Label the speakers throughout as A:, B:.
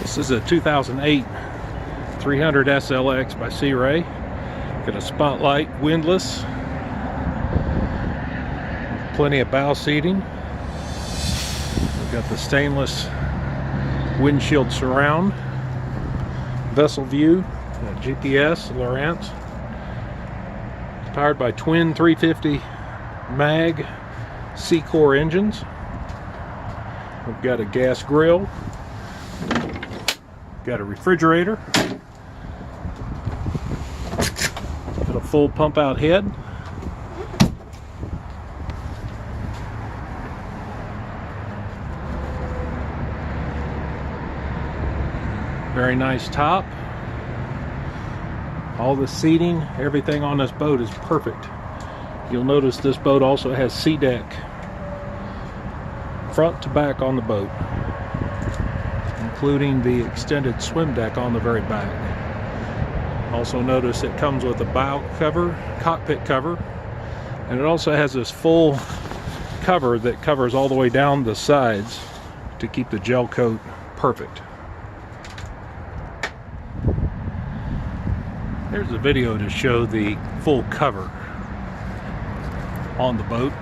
A: This is a 2008 300 SLX by Sirius. Got a spotlight, windless, plenty of bow seating. We've got the stainless windshield surround, vessel view, GPS, Lowrance. Powered by twin 350 mag C-core engines. We've got a gas grill, got a refrigerator, got a full pump out head, very nice top. All the seating, everything on this boat is perfect. You'll notice this boat also has sea deck front to back on the boat, including the extended swim deck on the very back. Also notice it comes with a bow cover, cockpit cover, and it also has this full cover that covers all the way down the sides to keep the gel coat perfect. Here's a video to show the full cover on the boat.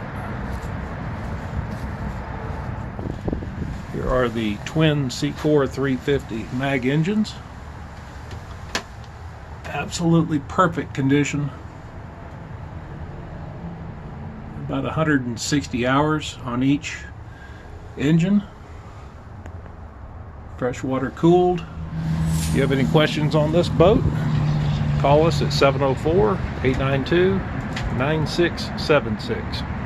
A: Here are the twin C-core 350 mag engines. Absolutely perfect condition. About 160 hours on each engine. Freshwater cooled. If you have any questions on this boat, call us at 704-892-9676.